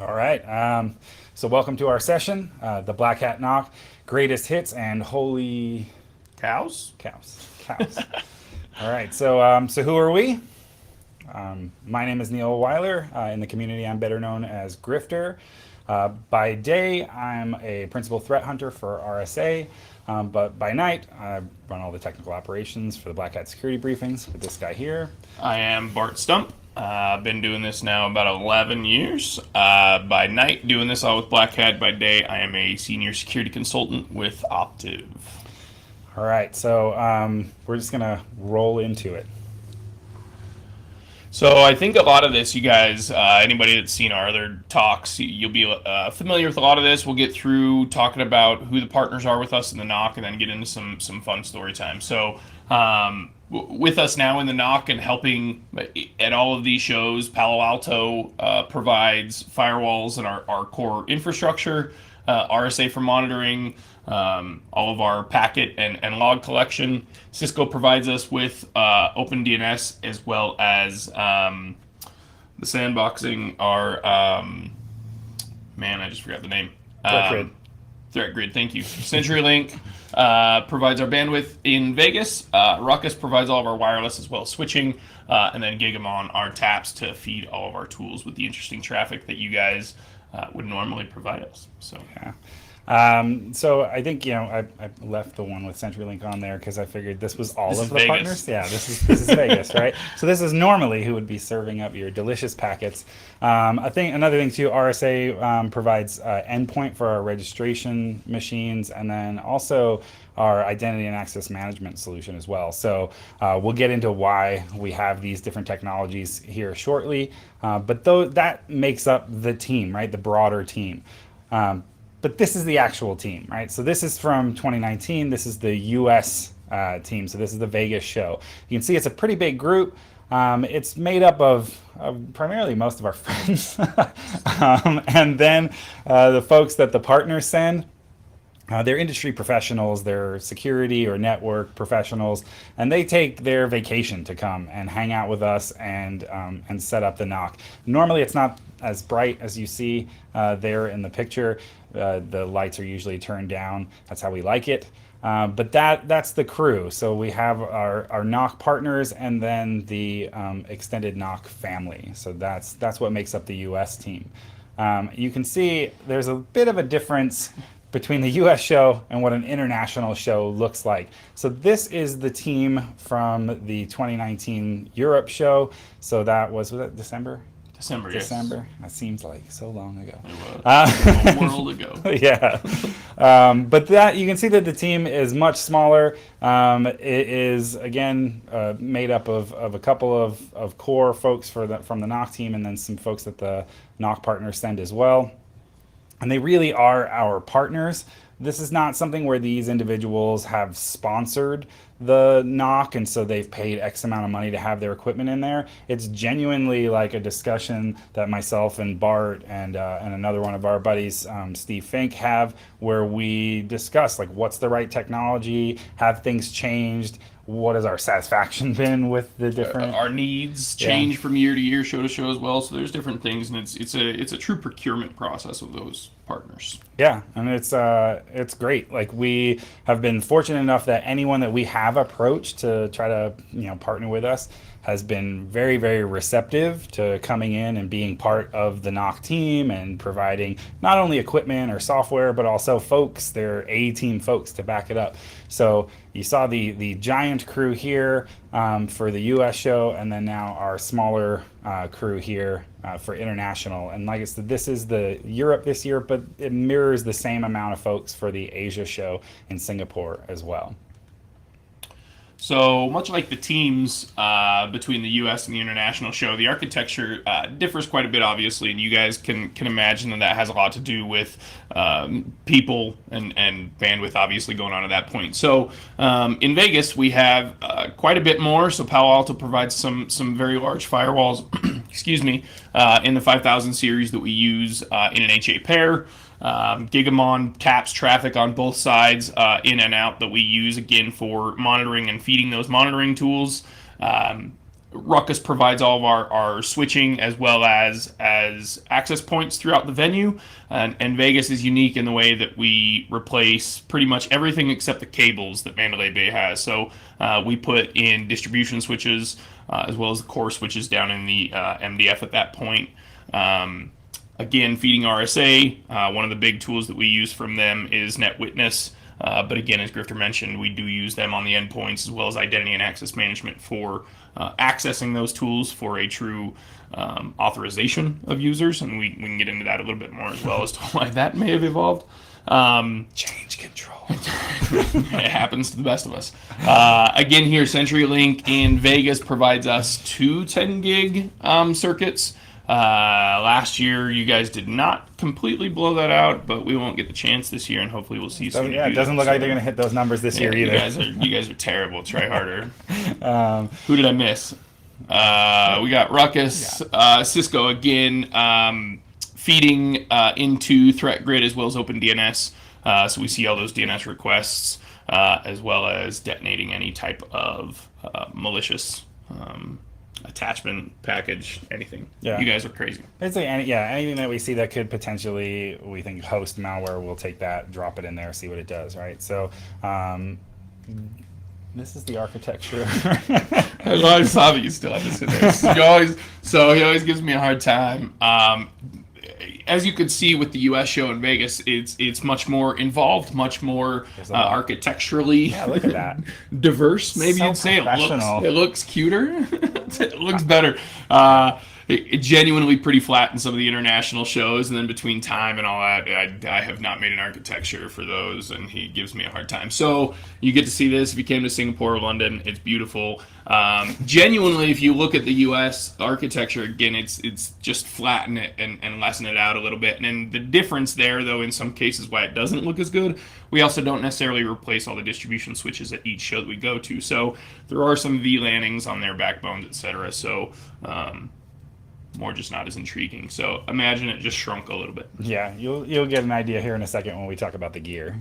All right. So welcome to our session, the Black Hat Knock, greatest hits and holy Cows? cows. All right. So who are we? My name is Neil Weiler. In the community, I'm better known as Grifter. By day, I'm a principal threat hunter for RSA. But by night, I run all the technical operations for the Black Hat security briefings with this guy here. I am Bart Stump. I've been doing this now about 11 years. By night, doing this all with Black Hat. By day, I am a senior security consultant with Optiv. All right. So we're just going to roll into it. So I think a lot of this, you guys, anybody that's seen our other talks, you'll be familiar with a lot of this. We'll get through talking about who the partners are with us in the NOC, and then get into some fun story time. So with us now in the NOC and helping at all of these shows, Palo Alto provides firewalls and our core infrastructure, RSA for monitoring, all of our packet and log collection. Cisco provides us with OpenDNS as well as the sandboxing. Our man, I just forgot the name. Threat grid. Threat Grid, thank you. CenturyLink provides our bandwidth in Vegas. Ruckus provides all of our wireless as well as switching. And then Gigamon, our taps to feed all of our tools with the interesting traffic that you guys would normally provide us. So Yeah. So I think I left the one with CenturyLink on there because I figured this was all this of is the Vegas. partners. Yeah, this is Vegas, right? So this is normally who would be serving up your delicious packets. I think another thing too, RSA provides endpoint for our registration machines, and then also our identity and access management solution as well. So we'll get into why we have these different technologies here shortly. But though that makes up the team, right? The broader team. But this is the actual team, right? So this is from 2019. This is the U.S. Team. So this is the Vegas show. You can see it's a pretty big group. It's made up of primarily most of our friends, and then the folks that the partners send. They're industry professionals, they're security or network professionals, and they take their vacation to come and hang out with us and set up the knock. Normally, it's not as bright as you see there in the picture. The lights are usually turned down. That's how we like it. But that's the crew. So we have our knock partners and then the extended knock family. So that's what makes up the U.S. team. You can see there's a bit of a difference between the US show and what an international show looks like. So this is the team from the 2019 Europe show. So was that December? December, yes. December. That seems like so long ago. It was a world ago. Yeah. But that you can see that the team is much smaller. It is again made up of a couple of core folks from the NOC team, and then some folks that the NOC partners send as well. And they really are our partners. This is not something where these individuals have sponsored the knock and so they've paid X amount of money to have their equipment in there. It's genuinely like a discussion that myself and Bart and another one of our buddies, Steve Fink, have, where we discuss like what's the right technology, have things changed, what has our satisfaction been with the different Our needs change from year to year, show to show as well. So there's different things, and it's a true procurement process of those partners. Yeah, and it's great. Like we have been fortunate enough that anyone that we have approached to try to partner with us has been very, very receptive to coming in and being part of the NOC team and providing not only equipment or software, but also folks, their A team folks to back it up. So you saw the giant crew here for the US show, and then now our smaller crew here for international. And like I said, this is the Europe this year, but it mirrors the same amount of folks for the Asia show in Singapore as well. So much like the teams between the U.S. and the international show, the architecture differs quite a bit, obviously, and you guys can imagine that has a lot to do with people and bandwidth, obviously, going on at that point. So in Vegas, we have quite a bit more. So Palo Alto provides some very large firewalls, excuse me, in the 5000 series that we use in an HA pair. Gigamon caps traffic on both sides in and out that we use again for monitoring and feeding those monitoring tools. Ruckus provides all of our switching as well as access points throughout the venue, and Vegas is unique in the way that we replace pretty much everything except the cables that Mandalay Bay has. So we put in distribution switches as well as the core switches down in the MDF at that point. Again, feeding RSA, one of the big tools that we use from them is NetWitness. But again, as Grifter mentioned, we do use them on the endpoints as well as identity and access management for accessing those tools for a true authorization of users. And we can get into that a little bit more as well as to why that may have evolved. Change control. It happens to the best of us. Again, here, CenturyLink in Vegas provides us two 10 gig circuits. Last year, you guys did not completely blow that out, but we won't get the chance this year, and hopefully we'll see some. Yeah, it doesn't look like they're going to hit those numbers this year either. You guys are terrible. Try harder. Who did I miss? We got Ruckus, Cisco again, feeding into Threat Grid as well as OpenDNS. So we see all those DNS requests as well as detonating any type of malicious attachment package, anything. You guys are crazy. It's like anything that we see that could potentially, we think, host malware, we'll take that, drop it in there, see what it does, right? So this is the architecture. I saw that you still have this in there. He always gives me a hard time. As you could see with the U.S. show in Vegas, it's much more involved, much more architecturally look at that. diverse. Maybe So you'd say professional. it looks cuter. It looks better. It genuinely pretty flat in some of the international shows, and then between time and all that, I have not made an architecture for those, and he gives me a hard time. So you get to see this if you came to Singapore or London. It's beautiful. Genuinely, if you look at the U.S. architecture, again, it's just flatten it and lessen it out a little bit. And the difference there, though, in some cases why it doesn't look as good, we also don't necessarily replace all the distribution switches at each show that we go to. So there are some VLANings on their backbones, etc. So more just not as intriguing. So imagine it just shrunk a little bit. Yeah, you'll get an idea here in a second when we talk about the gear.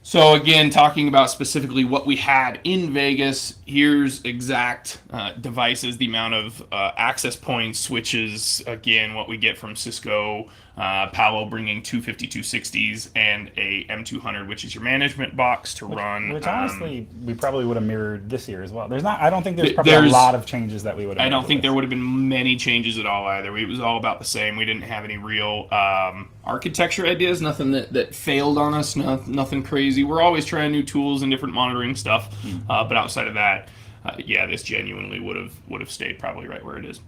So again, talking about specifically what we had in Vegas, here's exact devices, the amount of access points, switches, again, what we get from Cisco, Palo bringing 250-260s and a M200, which is your management box to run. Which honestly, we probably would have mirrored this year as well. I don't think there's probably a lot of changes that we would have I don't think there would have been many changes at all either. It was all about the same. We didn't have any real architecture ideas, nothing that failed on us, nothing crazy. We're always trying new tools and different monitoring stuff, but outside of that, this genuinely would have stayed probably right where it is.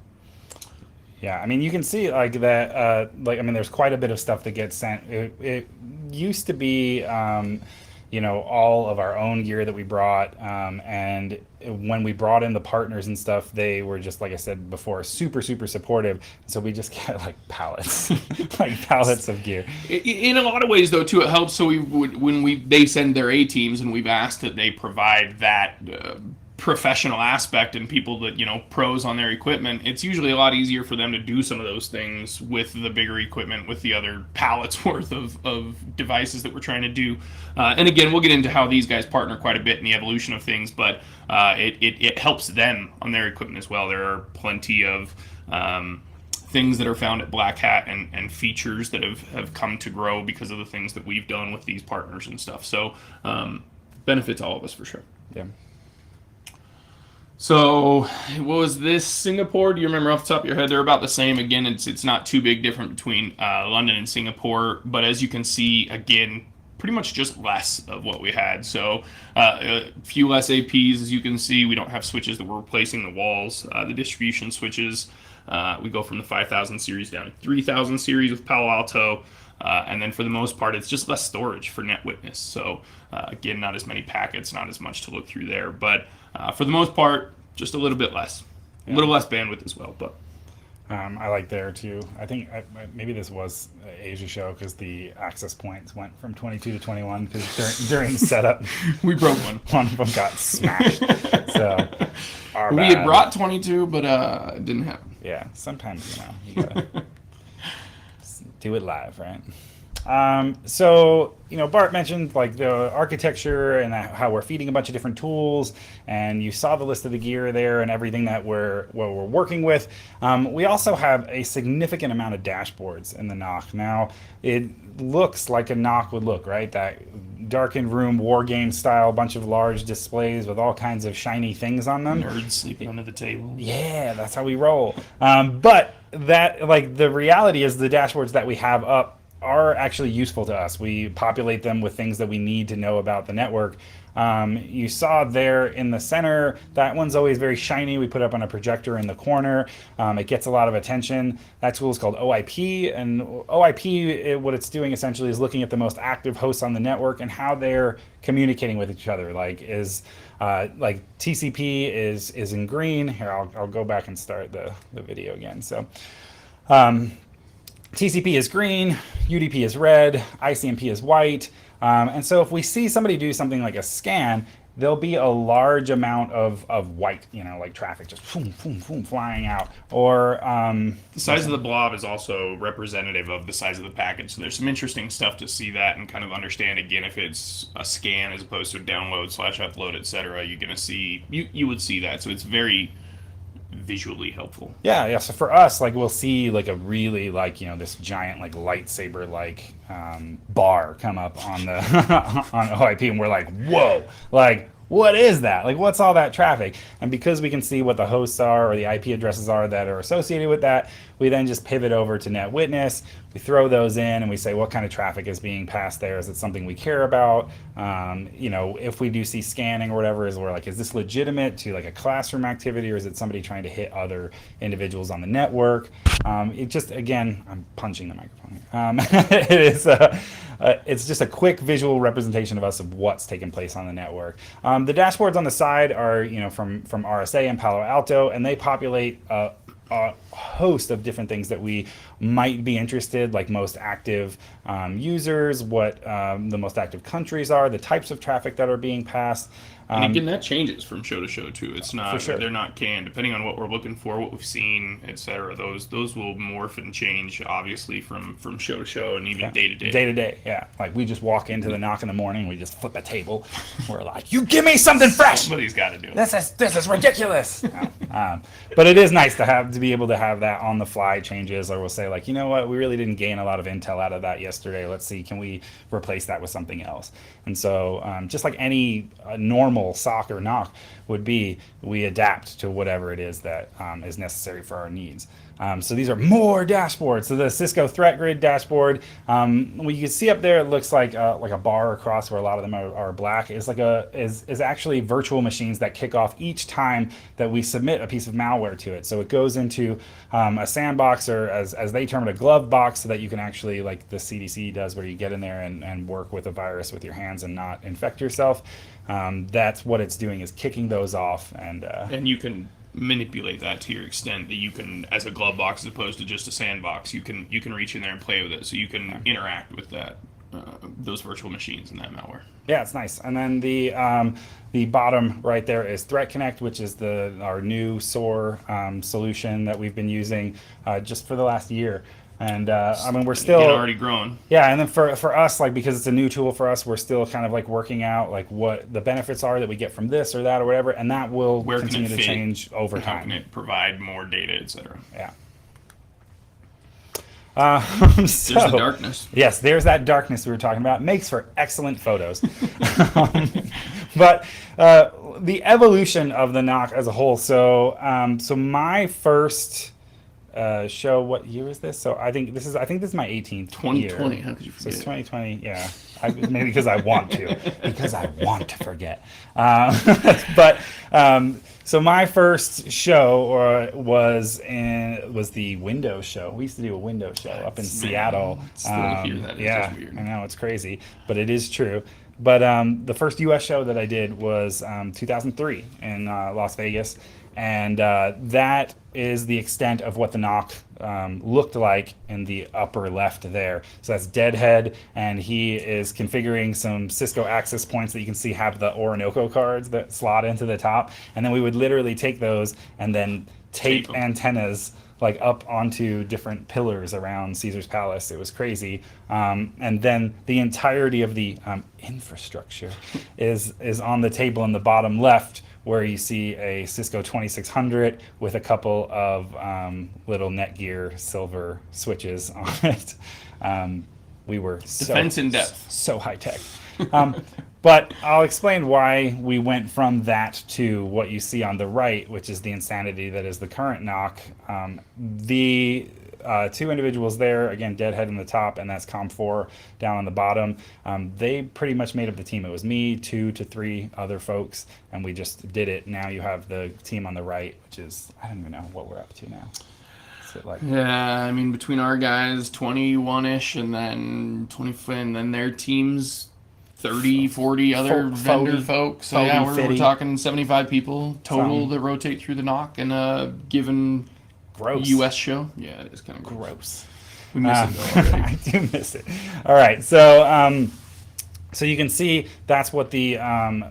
Yeah, I mean, you can see like that. There's quite a bit of stuff that gets sent. It used to be, all of our own gear that we brought, and when we brought in the partners and stuff, they were just, like I said before, super, super supportive. So we just get like pallets, like pallets of gear. In a lot of ways, though, too, it helps. So they send their A teams, and we've asked that they provide that professional aspect and people that pros on their equipment. It's usually a lot easier for them to do some of those things with the bigger equipment, with the other pallets worth of devices that we're trying to do. And again, we'll get into how these guys partner quite a bit in the evolution of things, but it helps them on their equipment as well. There are plenty of things that are found at Black Hat and features that have come to grow because of the things that we've done with these partners and stuff. So benefits all of us for sure. Yeah. So, what was this? Singapore? Do you remember off the top of your head? They're about the same. Again, it's not too big different between London and Singapore, but as you can see, again, pretty much just less of what we had. So, a few less APs, as you can see. We don't have switches that we're replacing the walls. The distribution switches, we go from the 5000 series down to 3000 series with Palo Alto. And then for the most part, it's just less storage for NetWitness. So, again, not as many packets, not as much to look through there. But for the most part, just a little bit less. A little less bandwidth as well. But I like there, too. I think maybe this was an Asia show because the access points went from 22 to 21 because during setup, we broke one. One of them got smashed. So, we had brought 22, but it didn't happen. Yeah, sometimes, you gotta do it live, right? So, Bart mentioned like the architecture and how we're feeding a bunch of different tools, and you saw the list of the gear there and everything that we're working with. We also have a significant amount of dashboards in the NOC. Now, it looks like a NOC would look, right? That darkened room, war game style, bunch of large displays with all kinds of shiny things on them. Nerds sleeping under the table. Yeah, that's how we roll. But that, like, the reality is the dashboards that we have up are actually useful to us. We populate them with things that we need to know about the network. You saw there in the center, that one's always very shiny. We put it up on a projector in the corner. It gets a lot of attention. That tool is called OIP, and OIP, what it's doing essentially is looking at the most active hosts on the network and how they're communicating with each other. Like TCP is in green. Here, I'll go back and start the video again. So. TCP is green, UDP is red, ICMP is white. And so if we see somebody do something like a scan, there'll be a large amount of white, like traffic just boom, boom, boom, flying out. Or the size of the blob is also representative of the size of the packet. So there's some interesting stuff to see that and kind of understand, again, if it's a scan as opposed to a download / upload, etc. You're going to see, you would see that. So it's very visually helpful. Yeah. So for us, like, we'll see like a really this giant like lightsaber bar come up on the on OIP, and we're like, whoa, like, what is that? Like, what's all that traffic? And because we can see what the hosts are or the IP addresses are that are associated with that, we then just pivot over to NetWitness. We throw those in and we say, what kind of traffic is being passed there? Is it something we care about? If we do see scanning or whatever, is this legitimate to like a classroom activity, or is it somebody trying to hit other individuals on the network? Again, I'm punching the microphone. It's just a quick visual representation of us of what's taking place on the network. The dashboards on the side are, from RSA and Palo Alto, and they populate a host of different things that we might be interested, like most active users, what the most active countries are, the types of traffic that are being passed. And again, that changes from show to show too. It's not, sure. They're not canned. Depending on what we're looking for, what we've seen, etc. Those will morph and change, obviously, from show to show and even day to day. Day to day, yeah. Like, we just walk into the NOC in the morning, we just flip a table. We're like, you give me something fresh. Somebody's got to do it. This is ridiculous. But it is nice to be able to have that on the fly changes, or we'll say like, you know what, we really didn't gain a lot of intel out of that yesterday. Let's see, can we replace that with something else? And so just like any normal SOC or NOC would be, we adapt to whatever it is that is necessary for our needs. So these are more dashboards. So the Cisco Threat Grid dashboard, what you can see up there, it looks like a bar across where a lot of them are black. Is actually virtual machines that kick off each time that we submit a piece of malware to it. So it goes into a sandbox, or as they term it, a glove box, so that you can actually, like the CDC does, where you get in there and work with a virus with your hands and not infect yourself. That's what it's doing, is kicking those off, and you can manipulate that to your extent that you can, as a glove box as opposed to just a sandbox, you can reach in there and play with it, so you can interact with that those virtual machines and that malware. Yeah, it's nice. And then the bottom right there is Threat Connect, which is our new SOAR solution that we've been using just for the last year. And we're still already growing. Yeah, and then for us, like, because it's a new tool for us, we're still kind of like working out like what the benefits are that we get from this or that or whatever, and that will continue to change over time. How can it provide more data, etc. Yeah. There's the darkness. Yes, there's that darkness we were talking about. Makes for excellent photos. But the evolution of the NOC as a whole. So my first show, what year is this? So I think this is my 18th 2020. year. How could you forget? So it's 2020. Yeah, maybe because I want to forget. So my first show was the Windows show. We used to do a Windows show up in Seattle. Still to hear that. Yeah, weird. I know, it's crazy, but it is true. But the first U.S. show that I did was 2003 in Las Vegas. And that is the extent of what the NOC looked like in the upper left there. So that's Deadhead, and he is configuring some Cisco access points that you can see have the Orinoco cards that slot into the top. And then we would literally take those and then tape antennas like up onto different pillars around Caesar's Palace. It was crazy. And then the entirety of the infrastructure is on the table in the bottom left, where you see a Cisco 2600 with a couple of little Netgear silver switches on it. We were Defense in depth. so high tech. But I'll explain why we went from that to what you see on the right, which is the insanity that is the current NOC. The two individuals there, again, Deadhead in the top, and that's Com4 down on the bottom. They pretty much made up the team. It was me, 2 to 3 other folks, and we just did it. Now you have the team on the right, which is, I don't even know what we're up to now. Like, yeah, I mean, between our guys, 21-ish, and then 20, and then their teams, 30, 40 other vendor folks. So yeah, we're talking 75 people total that rotate through the NOC in a given U.S. show. Yeah, it is kind of gross. We miss it though already. I do miss it. All right, so so you can see that's what the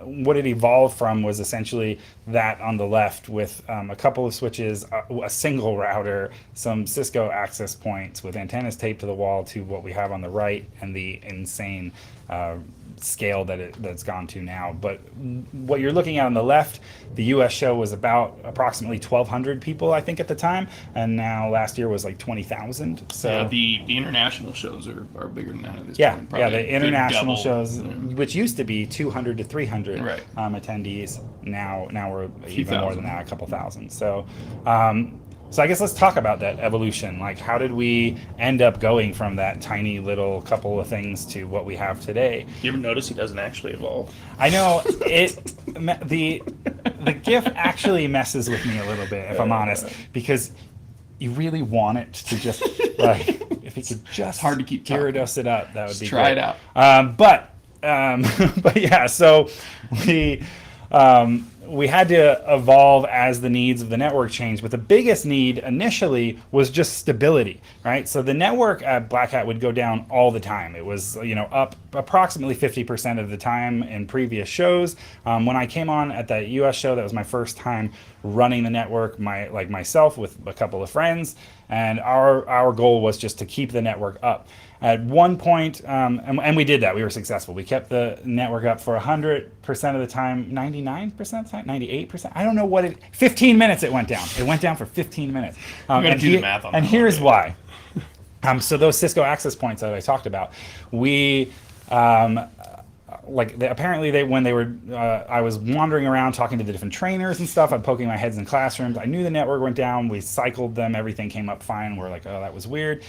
what it evolved from was essentially that on the left with a couple of switches, a single router, some Cisco access points with antennas taped to the wall to what we have on the right, and the insane scale that's gone to now. But what you're looking at on the left, the US show was about approximately 1,200 people, I think, at the time, and now last year was like 20,000. So yeah, the international shows are bigger than that at this point. Yeah, the international shows, which used to be 200 to 300 attendees, now we're even more than that, a couple thousand. So so I guess let's talk about that evolution. Like, how did we end up going from that tiny little couple of things to what we have today? You ever notice he doesn't actually evolve? I know the GIF actually messes with me a little bit, if I'm honest, because you really want it to just like, if it could just hard to keep Gyarados it up, that would just be try great. it out. But yeah, so we had to evolve as the needs of the network changed, but the biggest need initially was just stability, right? So the network at Black Hat would go down all the time. It was, up approximately 50% of the time in previous shows. When I came on at that US show, that was my first time running the network, myself with a couple of friends, and our goal was just to keep the network up. At one point, and we did that. We were successful. We kept the network up for 100% of the time, 99% of the time, 98%. I don't know what 15 minutes it went down. It went down for 15 minutes. I'm going to do the math on that. And here's why. So those Cisco access points that I talked about, we... apparently when they were I was wandering around talking to the different trainers and stuff. I'm poking my heads in classrooms. I knew the network went down. We cycled them. Everything came up fine. We're like, oh, that was weird.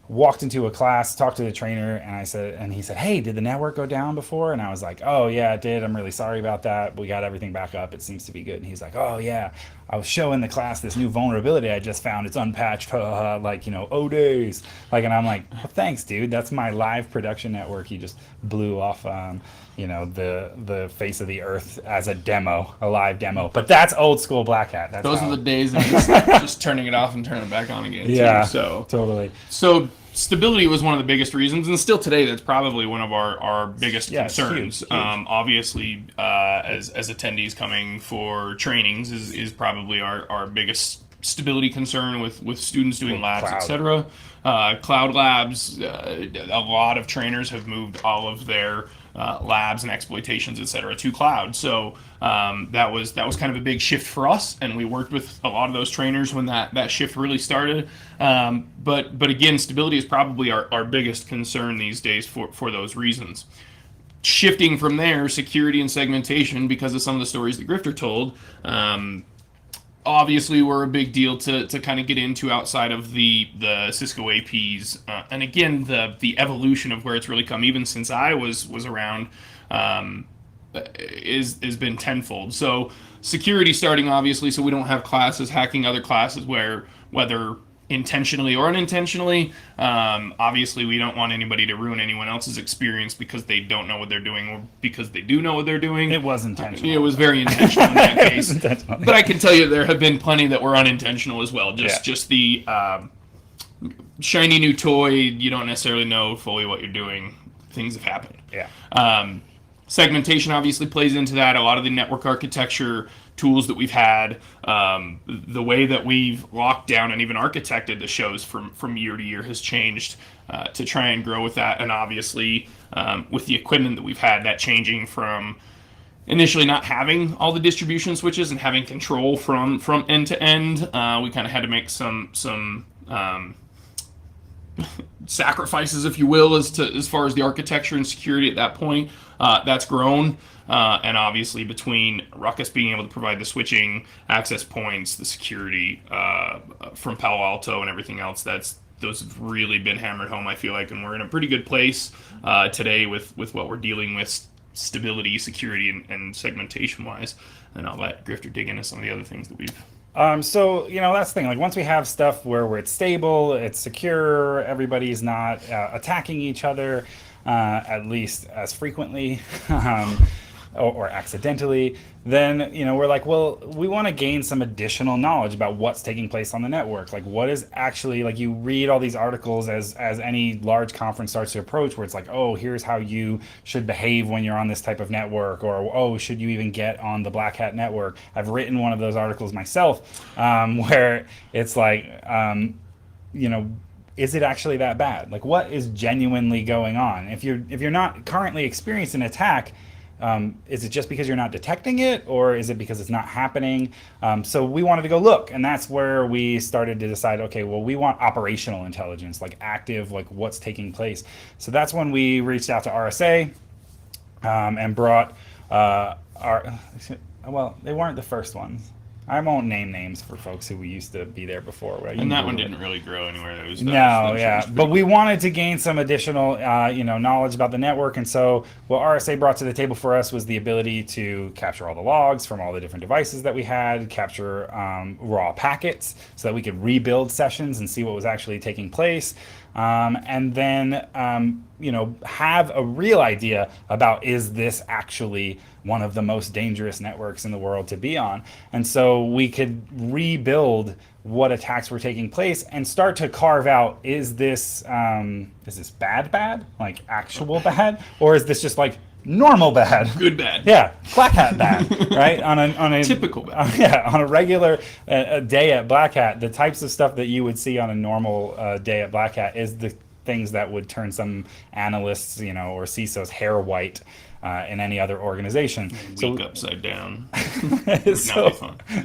Walked into a class, talked to the trainer, and he said, hey, did the network go down before? And I was like, oh yeah, it did. I'm really sorry about that. We got everything back up. It seems to be good. And he's like, oh yeah, I was showing the class this new vulnerability I just found. It's unpatched, days. And I'm like, well, thanks, dude. That's my live production network. He just blew off, the face of the earth as a demo, a live demo. But that's old school Black Hat. Those are the days of just turning it off and turning it back on again. Yeah, so totally. So stability was one of the biggest reasons, and still today that's probably one of our biggest concerns. Huge. Obviously, as attendees coming for trainings is probably our biggest stability concern with students doing labs, etc. Cloud labs, a lot of trainers have moved all of their labs and exploitations, etc., to cloud. So that was kind of a big shift for us, and we worked with a lot of those trainers when that shift really started. But again, stability is probably our biggest concern these days for those reasons. Shifting from there, security and segmentation, because of some of the stories that Grifter told, obviously were a big deal to kind of get into outside of the Cisco APs. And again, the evolution of where it's really come, even since I was around, is been tenfold. So security starting, obviously, so we don't have classes hacking other classes whether intentionally or unintentionally. Obviously, we don't want anybody to ruin anyone else's experience because they don't know what they're doing or because they do know what they're doing. It was intentional. It was very intentional in that case. But I can tell you there have been plenty that were unintentional as well. Just the shiny new toy, you don't necessarily know fully what you're doing. Things have happened. Yeah. Segmentation obviously plays into that. A lot of the network architecture tools that we've had, the way that we've locked down and even architected the shows from year to year has changed to try and grow with that. And obviously, with the equipment that we've had, that changing from initially not having all the distribution switches and having control from end to end, we kind of had to make some sacrifices, if you will, as far as the architecture and security at that point. That's grown, and obviously between Ruckus being able to provide the switching access points, the security from Palo Alto and everything else, those have really been hammered home, I feel like, and we're in a pretty good place today with what we're dealing with, stability, security, and segmentation wise. And I'll let Grifter dig into some of the other things that we've. So, that's the thing. Like, once we have stuff where it's stable, it's secure, everybody's not attacking each other, at least as frequently, or accidentally, then, we're like, well, we want to gain some additional knowledge about what's taking place on the network. Like, what is actually, like, you read all these articles as any large conference starts to approach, where it's like, oh, here's how you should behave when you're on this type of network, or, oh, should you even get on the Black Hat network? I've written one of those articles myself, where it's like, is it actually that bad? Like, what is genuinely going on? If you're not currently experiencing an attack, is it just because you're not detecting it, or is it because it's not happening? So we wanted to go look, and that's where we started to decide, okay, well, we want operational intelligence, like active, like what's taking place. So that's when we reached out to RSA, and brought well, they weren't the first ones. I won't name names for folks who we used to be there before. And that one didn't really grow anywhere. But we wanted to gain some additional, knowledge about the network. And so what RSA brought to the table for us was the ability to capture all the logs from all the different devices that we had, capture raw packets so that we could rebuild sessions and see what was actually taking place. And then, have a real idea about, is this actually one of the most dangerous networks in the world to be on? And so we could rebuild what attacks were taking place and start to carve out, is this bad, like actual bad, or is this just like normal bad, good bad, yeah, Black Hat bad, right? on a typical bad. On a regular day at Black Hat, the types of stuff that you would see on a normal day at Black Hat is the things that would turn some analysts, or CISOs hair white in any other organization. Week upside down.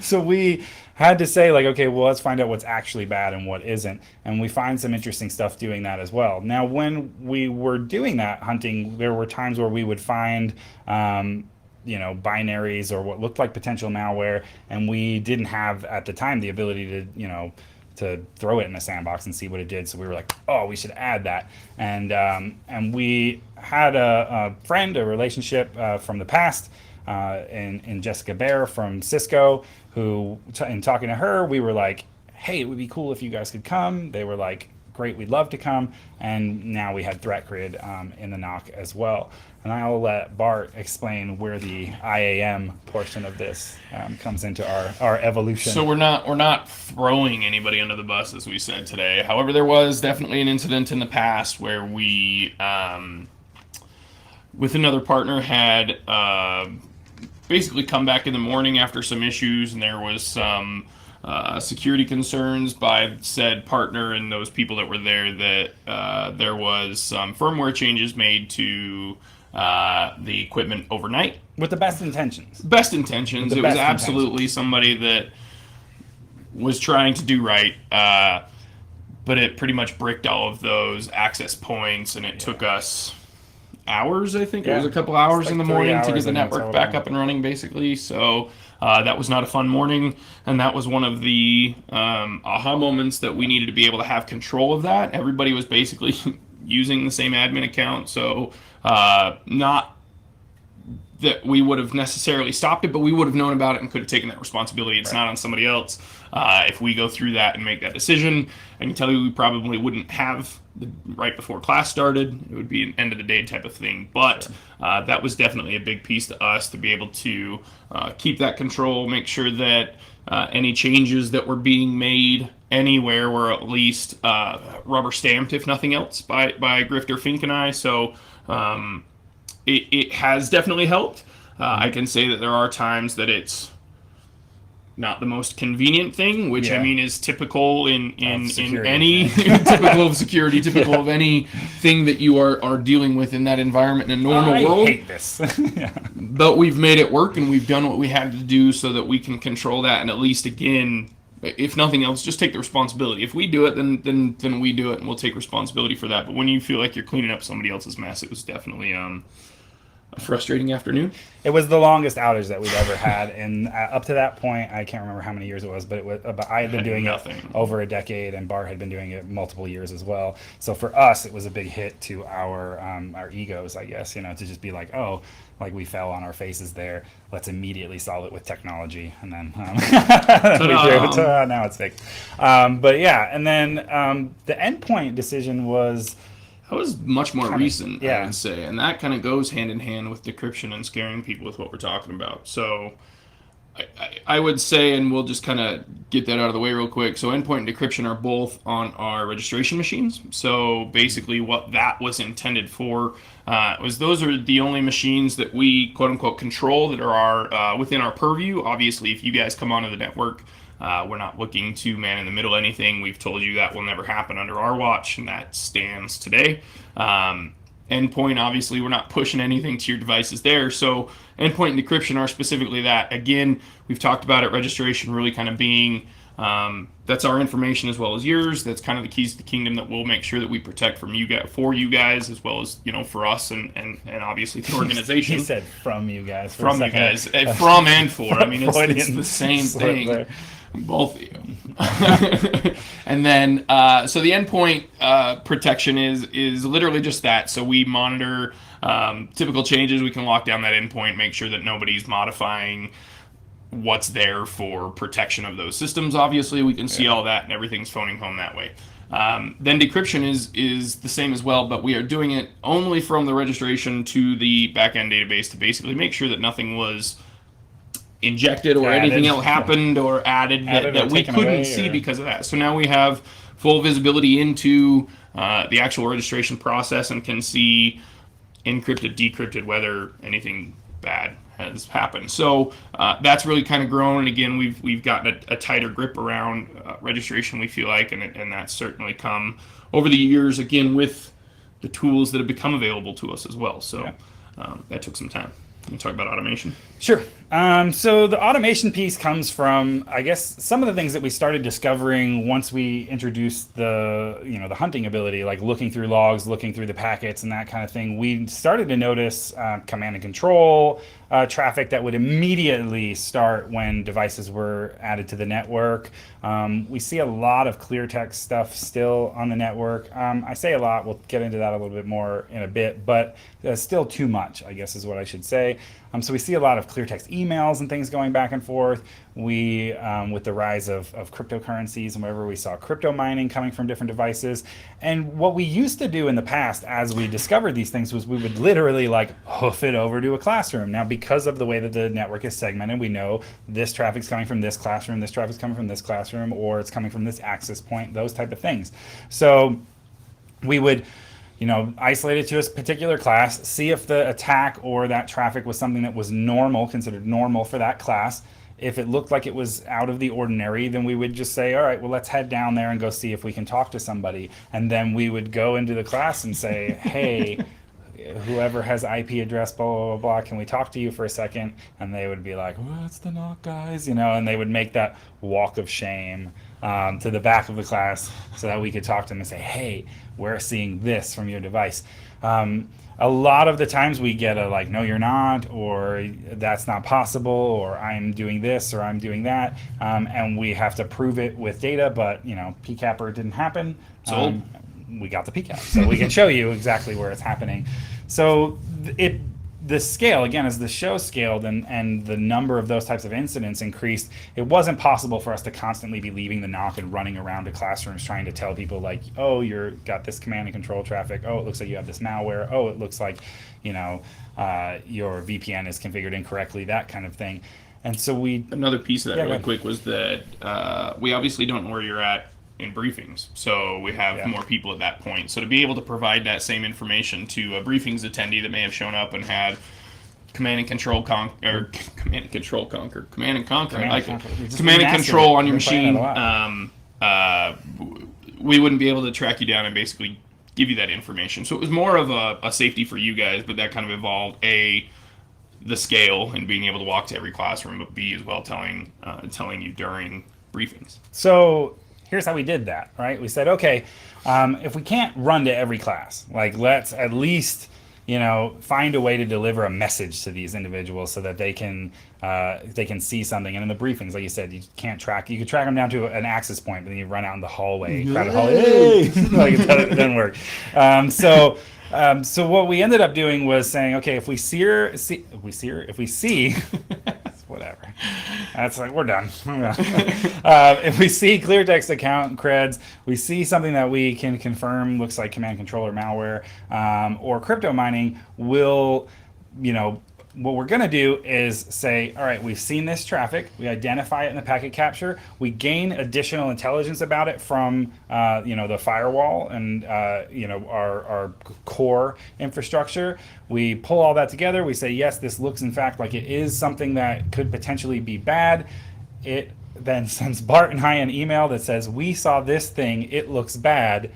So we had to say, like, okay, well, let's find out what's actually bad and what isn't. And we find some interesting stuff doing that as well. Now, when we were doing that hunting, there were times where we would find, binaries or what looked like potential malware, and we didn't have at the time the ability to throw it in a sandbox and see what it did. So we were like, oh, we should add that. And we had a friend, a relationship from the past, in Jessica Baer from Cisco, who, in talking to her, we were like, hey, it would be cool if you guys could come. They were like, great, we'd love to come. And now we had Threat Grid in the NOC as well. And I'll let Bart explain where the IAM portion of this comes into our evolution. So we're not throwing anybody under the bus, as we said today. However, there was definitely an incident in the past where we, with another partner, had basically come back in the morning after some issues, and there was some security concerns by said partner and those people that were there, that there was some firmware changes made to the equipment overnight. With the best intentions. It was absolutely somebody that was trying to do right, but it pretty much bricked all of those access points, and it took us hours. I think it was a couple hours in the morning to get the network back up and running, basically. So that was not a fun morning, and that was one of the aha moments that we needed to be able to have control of that. Everybody was basically using the same admin account, so not that we would have necessarily stopped it, but we would have known about it and could have taken that responsibility. It's not on somebody else. If we go through that and make that decision, I can tell you we probably wouldn't have right before class started. It would be an end of the day type of thing. But that was definitely a big piece to us, to be able to keep that control, make sure that any changes that were being made anywhere were at least rubber stamped, if nothing else, by Grifter, Fink, and I. So it has definitely helped. I can say that there are times that it's not the most convenient thing, which I Yeah. mean is typical in security. any typical of security, typical of anything that you are dealing with in that environment in a normal I world. hate this. Yeah. But we've made it work, and we've done what we had to do so that we can control that, and at least again, if nothing else, just take the responsibility. If we do it, then we do it, and we'll take responsibility for that. But when you feel like you're cleaning up somebody else's mess, it was definitely a frustrating afternoon. It was the longest outage that we've ever had, and up to that point, I can't remember how many years it was, but it was. But I had been doing Nothing. it over a decade, and Bart had been doing it multiple years as well. So for us, it was a big hit to our egos, I guess. To just be like, oh, like we fell on our faces there. Let's immediately solve it with technology, and then we do it. Now it's fixed. But yeah, and then the endpoint decision was. That was much more recent, yeah. I would say, and that kind of goes hand in hand with decryption and scaring people with what we're talking about. So I would say, and we'll just kind of get that out of the way real quick. So endpoint and decryption are both on our registration machines. So basically what that was intended for was those are the only machines that we quote unquote control that are within our purview. Obviously, if you guys come onto the network, we're not looking to man in the middle anything. We've told you that will never happen under our watch, and that stands today. Endpoint, obviously, we're not pushing anything to your devices there. So endpoint and decryption are specifically that. Again, we've talked about it, registration really kind of being, that's our information as well as yours. That's kind of the keys to the kingdom that we'll make sure that we protect from you guys, for you guys, as well as, for us and obviously the organization. He said from you guys. From you guys. From and for. I mean, it's the same thing. There. Both of you. And then, so the endpoint protection is literally just that. So we monitor typical changes. We can lock down that endpoint, make sure that nobody's modifying what's there for protection of those systems. Obviously, we can see all that, and everything's phoning home that way. Then decryption is the same as well, but we are doing it only from the registration to the backend database to basically make sure that nothing was injected or anything else happened or added that we couldn't see because of that. So now we have full visibility into the actual registration process and can see encrypted, decrypted, whether anything bad has happened. So that's really kind of grown. And again, we've gotten a tighter grip around registration, we feel like, and that's certainly come over the years, again, with the tools that have become available to us as well. So that took some time. Can you talk about automation? Sure. So the automation piece comes from, I guess, some of the things that we started discovering once we introduced the hunting ability, like looking through logs, looking through the packets and that kind of thing. We started to notice command and control traffic that would immediately start when devices were added to the network. We see a lot of clear text stuff still on the network. I say a lot, we'll get into that a little bit more in a bit, but still too much, I guess is what I should say. So we see a lot of clear text emails and things going back and forth. We, with the rise of cryptocurrencies and wherever we saw crypto mining coming from different devices. And what we used to do in the past as we discovered these things was we would literally like hoof it over to a classroom. Now, because of the way that the network is segmented, we know this traffic's coming from this classroom, this traffic's coming from this classroom, or it's coming from this access point, those type of things. So we would isolate it to a particular class, see if the attack or that traffic was something that was normal, considered normal for that class. If it looked like it was out of the ordinary, then we would just say, all right, well, let's head down there and go see if we can talk to somebody. And then we would go into the class and say, hey, whoever has IP address, blah, blah, blah, blah, can we talk to you for a second? And they would be like, well, it's the NOC guys, and they would make that walk of shame to the back of the class so that we could talk to them and say, hey, we're seeing this from your device. A lot of the times we get a like, no, you're not, or that's not possible, or I'm doing this, or I'm doing that, and we have to prove it with data, but, PCAPR didn't happen. We got the PCAP, so we can show you exactly where it's happening. So the scale, again, as the show scaled and the number of those types of incidents increased, it wasn't possible for us to constantly be leaving the NOC and running around to classrooms trying to tell people like, oh, you're got this command and control traffic. Oh, it looks like you have this malware. Oh, it looks like, your VPN is configured incorrectly, that kind of thing. And so another piece of that really quick was that we obviously don't know where you're at in briefings, so we have more people at that point. So to be able to provide that same information to a briefings attendee that may have shown up and had command and control conquer. Command and conquer. I like it. Just Command and remastered control it. on your Been playing it machine. a lot. We wouldn't be able to track you down and basically give you that information. So it was more of a safety for you guys, but that kind of evolved the scale and being able to walk to every classroom, but B as well telling you during briefings. So here's how we did that, right? We said, okay, if we can't run to every class, like let's at least, find a way to deliver a message to these individuals so that they can see something. And in the briefings, like you said, you could track them down to an access point, but then you run out in the hallway, crowded hallway, hey! Like it doesn't work. So what we ended up doing was saying, okay, if we see whatever. That's like, we're done. If we see clear text account creds, we see something that we can confirm looks like command controller malware or crypto mining, we'll, what we're going to do is say, all right, we've seen this traffic. We identify it in the packet capture. We gain additional intelligence about it from, the firewall and, our core infrastructure. We pull all that together. We say, yes, this looks in fact like it is something that could potentially be bad. It then sends Bart and I an email that says, we saw this thing. It looks bad.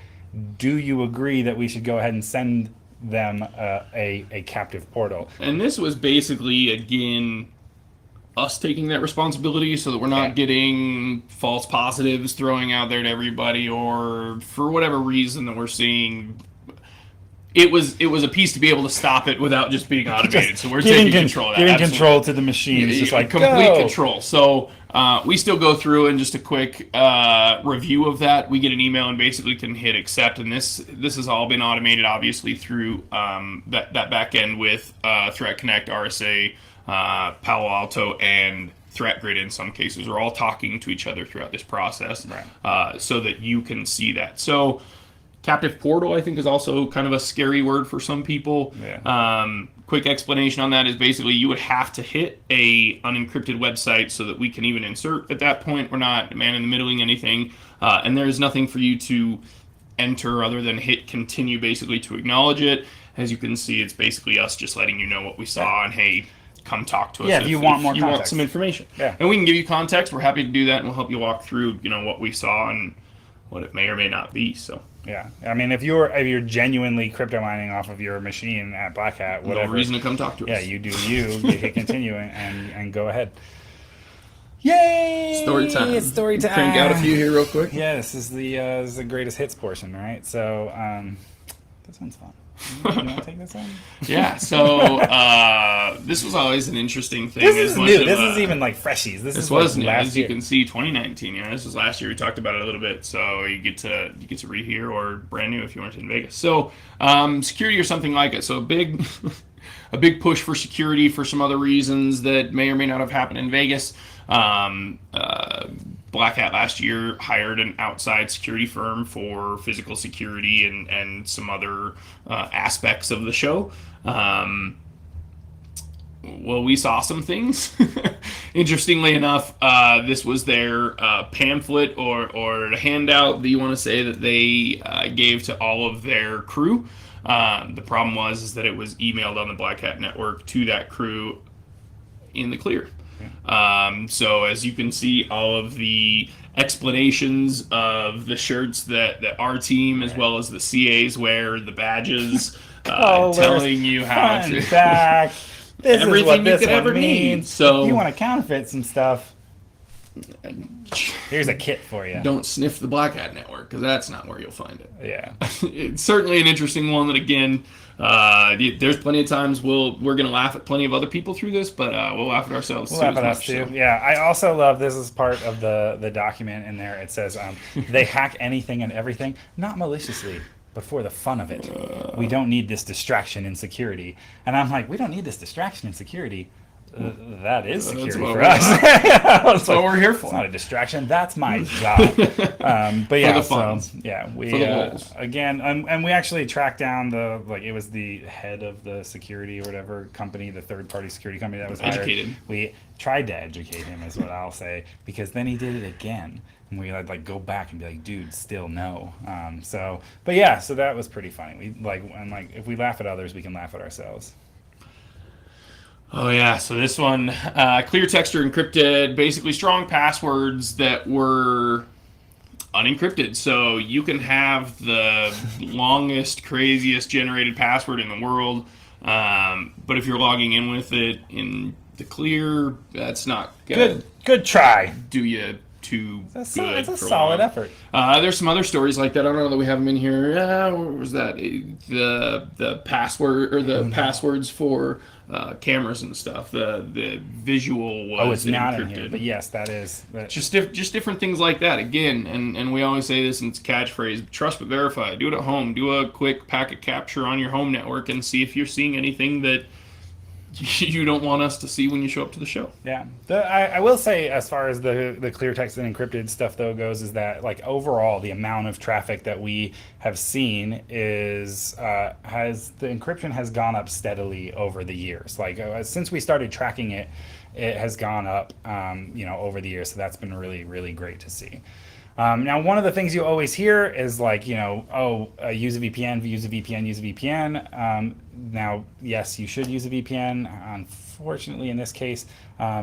Do you agree that we should go ahead and send them a captive portal? And this was basically, again, us taking that responsibility so that we're not getting false positives throwing out there to everybody, or for whatever reason that we're seeing. It was a piece to be able to stop it without just being automated. So we're taking control of that. Giving control to the machines, just like complete control. So we still go through, and just a quick review of that. We get an email and basically can hit accept, and this has all been automated, obviously, through that back end with Threat Connect, RSA, Palo Alto, and Threat Grid. In some cases, are all talking to each other throughout this process, right. So that you can see that. So captive portal, I think, is also kind of a scary word for some people. Yeah. Quick explanation on that is basically you would have to hit a unencrypted website so that we can even insert at that point. We're not man-in-the-middling anything. And there's nothing for you to enter other than hit continue, basically, to acknowledge it. As you can see, it's basically us just letting you know what we saw, and hey, come talk to us if you want more context. Want some information. Yeah. And we can give you context. We're happy to do that, and we'll help you walk through what we saw and what it may or may not be. So yeah, I mean, if you're genuinely crypto mining off of your machine at Black Hat, whatever, no reason to come talk to us. Yeah, you do you hit continue and go ahead. Yay! Story time. It's story time. Crank out a few here real quick. Yeah, this is the greatest hits portion, right? So this one's fun. You want to take this one? Yeah, so this was always an interesting thing. This is new. This is even like freshies. This was new. Last As year. You can see, 2019. This was last year. We talked about it a little bit, so you get to rehear, or brand new if you weren't in Vegas. So security or something like it. So a big push for security for some other reasons that may or may not have happened in Vegas. Black Hat last year hired an outside security firm for physical security and some other aspects of the show. Well, we saw some things. Interestingly enough, this was their pamphlet or handout that you want to say that they gave to all of their crew. The problem is that it was emailed on the Black Hat network to that crew in the clear. So as you can see, all of the explanations of the shirts that our team as well as the CAs wear, the badges, telling you how to back. This everything is what you this could one ever means. need. So if you want to counterfeit some stuff, here's a kit for you. Don't sniff the Black Hat network, because that's not where you'll find it. Yeah. It's certainly an interesting one that, again, there's plenty of times we're going to laugh at plenty of other people through this, but we'll laugh at ourselves. We'll laugh at us too. So. Yeah, I also love, this is part of the document in there. It says they hack anything and everything, not maliciously, but for the fun of it. We don't need this distraction in security. And I'm like, we don't need this distraction in security. That is security for us. That's what we're here for. It's not a distraction. That's my job. But yeah, so yeah, we again, and we actually tracked down it was the head of the security or whatever company, the third-party security company that was hired. Educated. We tried to educate him, is what I'll say, because then he did it again. And we had go back and be like, dude, still no. But yeah, so that was pretty funny. We if we laugh at others, we can laugh at ourselves. Oh yeah, so this one, clear text or encrypted, basically strong passwords that were unencrypted. So you can have the longest, craziest generated password in the world, but if you're logging in with it in the clear, that's not gonna Good try. do you too good. It's a for solid long. effort. There's some other stories like that. I don't know that we have them in here. What was that? The password or the passwords for cameras and stuff. The visual was Oh, it's not in encrypted. here, but yes, that is. Just different things like that. Again, and we always say this in its catchphrase: trust but verify. Do it at home. Do a quick packet capture on your home network and see if you're seeing anything that you don't want us to see when you show up to the show. Yeah, I will say, as far as the clear text and encrypted stuff though goes, is that like overall the amount of traffic that we have seen is has the encryption has gone up steadily over the years. Like since we started tracking it, it has gone up, over the years. So that's been really really great to see. Now, one of the things you always hear is like, use a VPN, use a VPN, use a VPN. Now, yes, you should use a VPN. Unfortunately, in this case,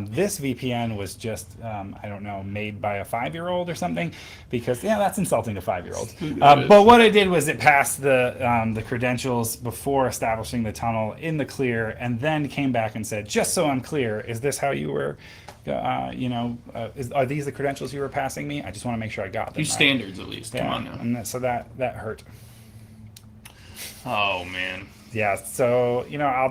this VPN was just, I don't know, made by a 5-year-old or something, because, yeah, that's insulting to 5-year-olds. But what it did was it passed the credentials before establishing the tunnel in the clear, and then came back and said, just so I'm clear, is this how you were... are these the credentials you were passing me? I just want to make sure I got them. Use standards at least. Come on now. And so that hurt. Oh man. Yeah, so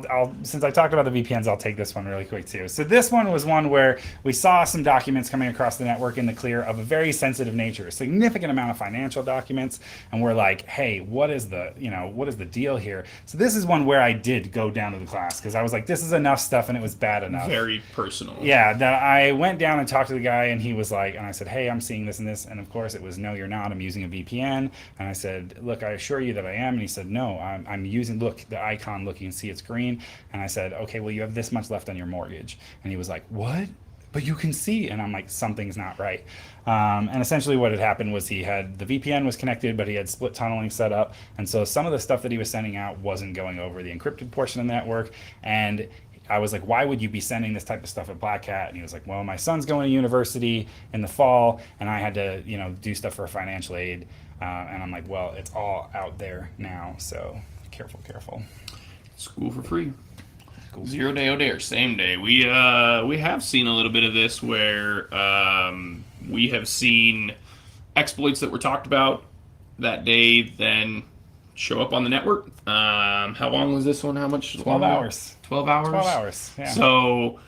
I'll since I talked about the VPNs, I'll take this one really quick too. So this one was one where we saw some documents coming across the network in the clear of a very sensitive nature, a significant amount of financial documents, and we're like, hey, what is the deal here? So this is one where I did go down to the class because I was like, this is enough stuff, and it was bad enough. Very personal. Yeah, that I went down and talked to the guy, and he was like, and I said, hey, I'm seeing this and this, and of course it was, no, you're not. I'm using a VPN, and I said, look, I assure you that I am, and he said, no, I'm using. Look, the icon, look, you can see it's green. And I said, okay, well, you have this much left on your mortgage. And he was like, what? But you can see. And I'm like, something's not right. And essentially what had happened was the VPN was connected, but he had split tunneling set up. And so some of the stuff that he was sending out wasn't going over the encrypted portion of the network. And I was like, why would you be sending this type of stuff at Black Hat? And he was like, well, my son's going to university in the fall, and I had to, do stuff for financial aid. And I'm like, well, it's all out there now. So careful. School for free. 0 day or dare, same day. We have seen a little bit of this where we have seen exploits that were talked about that day then show up on the network. How long was this one? How much? 12 hours. 12 hours? 12 hours, yeah. So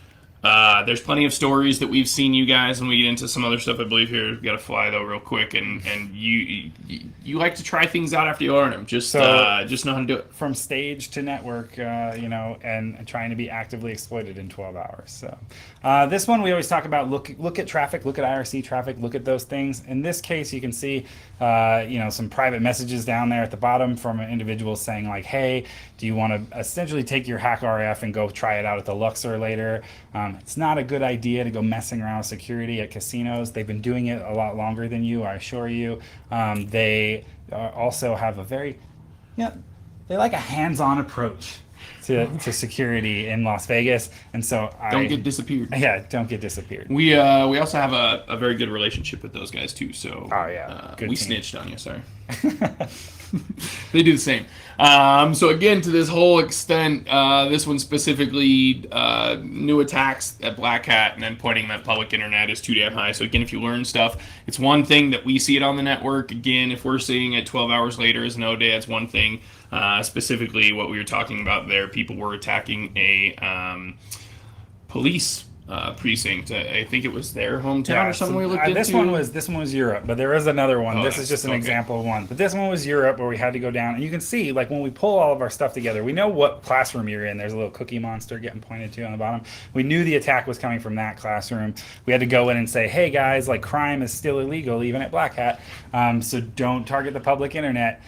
there's plenty of stories that we've seen, you guys, and we get into some other stuff, I believe. Here, we've got to fly though real quick, and you like to try things out after you learn them. Just know how to do it. From stage to network, and trying to be actively exploited in 12 hours. So this one we always talk about, look at traffic, look at IRC traffic, look at those things. In this case, you can see some private messages down there at the bottom from an individual saying like, hey, do you want to essentially take your hack RF and go try it out at the Luxor later? It's not a good idea to go messing around with security at casinos. They've been doing it a lot longer than you, I assure you. They also have a very, they like a hands-on approach to security in Las Vegas, and so don't get disappeared. Yeah, don't get disappeared. We also have a very good relationship with those guys too. So good we team. Snitched on you. Sorry. They do the same. So again, to this whole extent, this one specifically, new attacks at Black Hat and then pointing that public internet is too damn high. So again, if you learn stuff, it's one thing that we see it on the network. Again, if we're seeing it 12 hours later as no day, it's one thing. Specifically, what we were talking about there, people were attacking a police precinct. I think it was their hometown or something we looked into. This one was Europe, but there is another one. This is just an example of one. But this one was Europe, where we had to go down, and you can see, like, when we pull all of our stuff together, we know what classroom you're in. There's a little cookie monster getting pointed to on the bottom. We knew the attack was coming from that classroom. We had to go in and say, hey guys, like, crime is still illegal even at Black Hat, so don't target the public internet.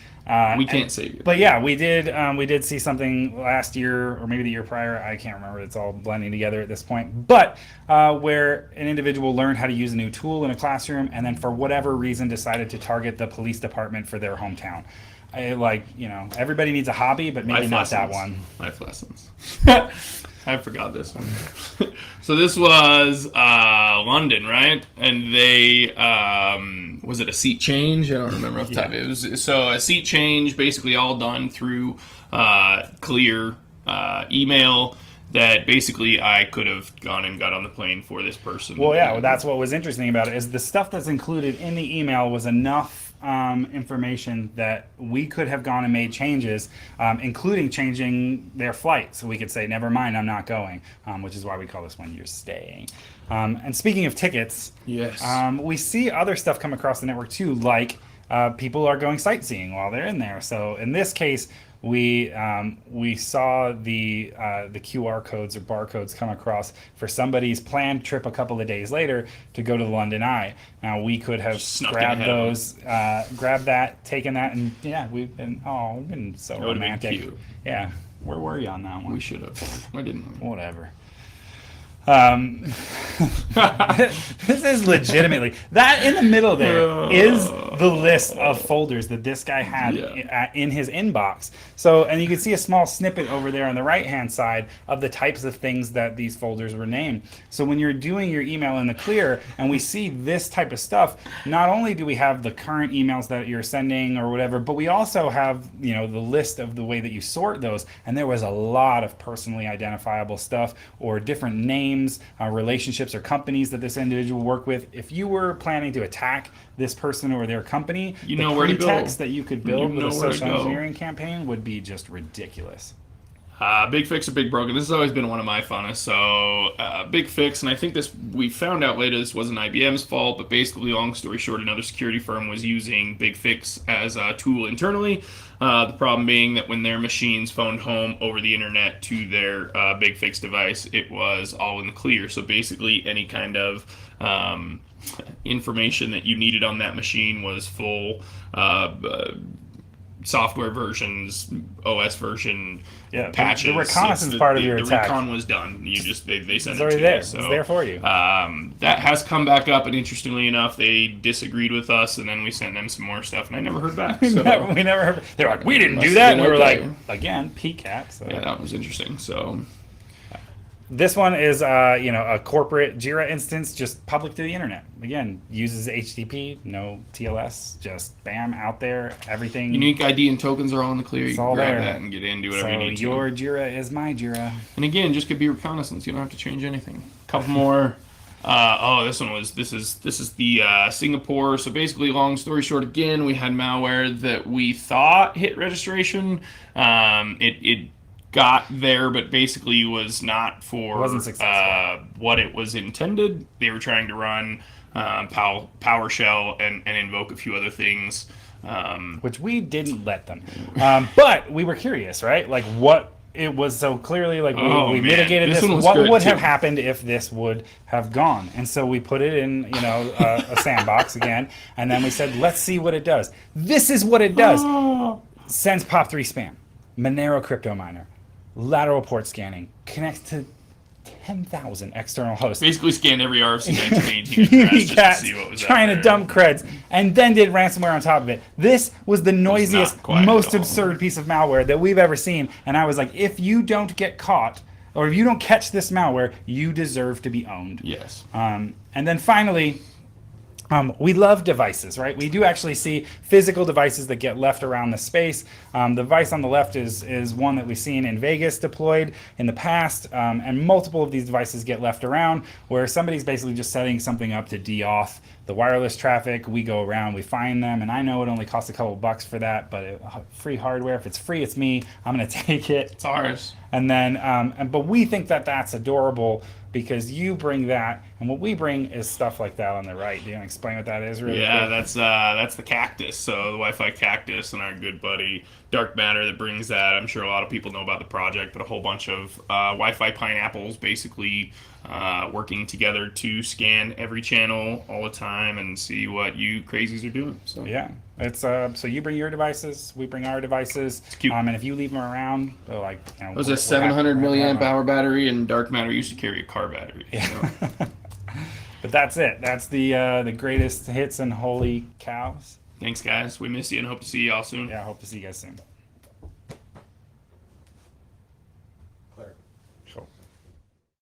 We can't save you. But yeah, we did see something last year, or maybe the year prior, I can't remember, it's all blending together at this point, but where an individual learned how to use a new tool in a classroom, and then for whatever reason decided to target the police department for their hometown. Everybody needs a hobby, but maybe not that one. Life lessons. I forgot this one. So this was London, right? And they was it a seat change? I don't remember off the top. It was so a seat change, basically all done through clear email. That basically I could have gone and got on the plane for this person. Well, yeah, well, that's what was interesting about it is the stuff that's included in the email was enough information that we could have gone and made changes, including changing their flight. So we could say, never mind, I'm not going, which is why we call this one you're staying. And speaking of tickets, Yes. we see other stuff come across the network too, like people are going sightseeing while they're in there. So in this case, we saw the QR codes or barcodes come across for somebody's planned trip a couple of days later to go to the London Eye. Now we could have Snuck in grabbed ahead of those, grabbed that, taken that, and yeah, we've been so That would've been romantic. cute. Yeah, where were you on that one? We should have. Why didn't we? Whatever. This is legitimately that in the middle there is the list of folders that this guy had in his inbox. So, and you can see a small snippet over there on the right hand side of the types of things that these folders were named. So when you're doing your email in the clear and we see this type of stuff, not only do we have the current emails that you're sending or whatever, but we also have, the list of the way that you sort those. And there was a lot of personally identifiable stuff or different names, relationships or companies that this individual worked with. If you were planning to attack this person or their company, You know where to go. pretext that you could build You with a know where to social go. engineering campaign would be just ridiculous. Big Fix or Big Broken. This has always been one of my funnest. So, Big Fix, and I think we found out later this wasn't IBM's fault, but basically, long story short, another security firm was using Big Fix as a tool internally. The problem being that when their machines phoned home over the internet to their Big Fix device, it was all in the clear. So basically, any kind of information that you needed on that machine was full. Software versions, OS version, patches. The reconnaissance part of your attack. The recon was done. You just they sent It's it already to there. you. So, It's there for you. that has come back up, and interestingly enough, they disagreed with us, and then we sent them some more stuff, and I never heard back. So we never heard. They're like, we didn't do Must that, have and been we were okay. like, again, PCAP. So. yeah, that was interesting. So This one is, a corporate Jira instance, just public to the internet. Again, uses HTTP, no TLS, just bam, out there, everything. unique ID and tokens are all in the clear. You all can grab there. that and get in, do whatever So you need to. your Jira is my Jira. And again, just could be reconnaissance. You don't have to change anything. Couple more. This is the Singapore. So basically, long story short, again, we had malware that we thought hit registration. It got there, but basically was not for Wasn't successful. what it was intended. They were trying to run PowerShell and invoke a few other things. Which we didn't let them. But we were curious, right? Like what it was so clearly like we man. mitigated This this. one was What good, would too. have happened if this would have gone? And so we put it in, a sandbox again, and then we said, let's see what it does. This is what it does. Sends POP3 spam, Monero crypto miner, lateral port scanning, connects to 10,000 external hosts. Basically, scanned every RFC 1918 address just to Cats see what was trying out to there. dump creds, and then did ransomware on top of it. This was the noisiest, quite most at all. absurd piece of malware that we've ever seen. And I was like, if you don't get caught, or if you don't catch this malware, you deserve to be owned. Yes. And then finally, we love devices, right? We do actually see physical devices that get left around the space. The device on the left is one that we've seen in Vegas deployed in the past, and multiple of these devices get left around where somebody's basically just setting something up to de-auth the wireless traffic. We go around, we find them, and I know it only costs a couple bucks for that, but free hardware, if it's free, it's me. I'm going to take it. It's ours. And then, but we think that that's adorable because you bring that, and what we bring is stuff like that on the right. Do you want to explain what that is really Yeah, quick? that's the cactus. So the Wi-Fi cactus and our good buddy Dark Matter that brings that. I'm sure a lot of people know about the project, but a whole bunch of Wi-Fi pineapples basically working together to scan every channel all the time and see what you crazies are doing. So Yeah, it's so you bring your devices, we bring our devices, cute. and if you leave them around, they're like, it was a 700 milliamp hour battery, and Dark Matter used to carry a car battery. Yeah. But that's it. That's the greatest hits and holy cows. Thanks, guys. We miss you and hope to see y'all soon. Yeah, I hope to see you guys soon.